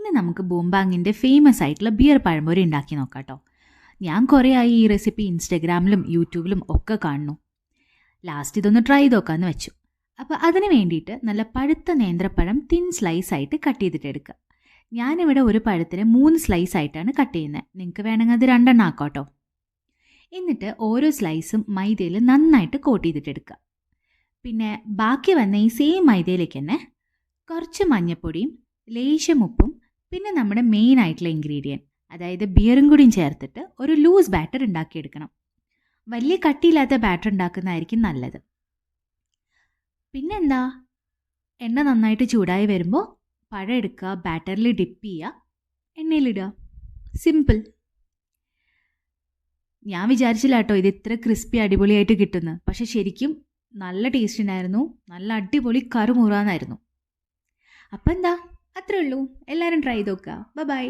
ഇന്ന് നമുക്ക് ബൂംബാങ്ങിൻ്റെ ഫേമസ് ആയിട്ടുള്ള ബിയർ പഴംപൊരി ഉണ്ടാക്കി നോക്കാം കേട്ടോ. ഞാൻ കുറേ ആയി ഈ റെസിപ്പി ഇൻസ്റ്റഗ്രാമിലും യൂട്യൂബിലും ഒക്കെ കാണുന്നു. ലാസ്റ്റ് ഇതൊന്ന് ട്രൈ ചെയ്ത് നോക്കാമെന്ന് വെച്ചു. അപ്പോൾ അതിന് വേണ്ടിയിട്ട് നല്ല പഴുത്ത നേന്ത്രപ്പഴം തിൻ സ്ലൈസ് ആയിട്ട് കട്ട് ചെയ്തിട്ട് എടുക്കുക. ഞാനിവിടെ ഒരു പഴത്തിന് 3 സ്ലൈസ് ആയിട്ടാണ് കട്ട് ചെയ്യുന്നത്. നിങ്ങൾക്ക് വേണമെങ്കിൽ അത് 2 ആക്കാം കേട്ടോ. എന്നിട്ട് ഓരോ സ്ലൈസും മൈദയിൽ നന്നായിട്ട് കോട്ട് ചെയ്തിട്ട് എടുക്കുക. പിന്നെ ബാക്കി വന്ന ഈ സെയിം മൈദയിലേക്ക് തന്നെ കുറച്ച് മഞ്ഞൾപ്പൊടിയും ലേശം ഉപ്പും പിന്നെ നമ്മുടെ മെയിൻ ആയിട്ടുള്ള ഇൻഗ്രീഡിയൻറ്റ് അതായത് ബിയറും കൂടിയും ചേർത്തിട്ട് ഒരു ലൂസ് ബാറ്റർ ഉണ്ടാക്കിയെടുക്കണം. വലിയ കട്ടിയില്ലാത്ത ബാറ്റർ ഉണ്ടാക്കുന്നതായിരിക്കും നല്ലത്. പിന്നെന്താ, എണ്ണ നന്നായിട്ട് ചൂടായി വരുമ്പോൾ പഴം എടുക്കുക, ബാറ്ററിൽ ഡിപ്പ് ചെയ്യുക, എണ്ണയിലിടുക. സിമ്പിൾ. ഞാൻ വിചാരിച്ചില്ല കേട്ടോ ഇത് ഇത്ര ക്രിസ്പി അടിപൊളിയായിട്ട് കിട്ടുന്നു. പക്ഷെ ശരിക്കും നല്ല ടേസ്റ്റ് ഉണ്ടായിരുന്നു. നല്ല അടിപൊളി കറുമുറാന്നായിരുന്നു. അപ്പം എന്താ, അത്രേ ഉള്ളൂ. എല്ലാവരും ട്രൈ ചെയ്ത് നോക്കുക. ബൈ.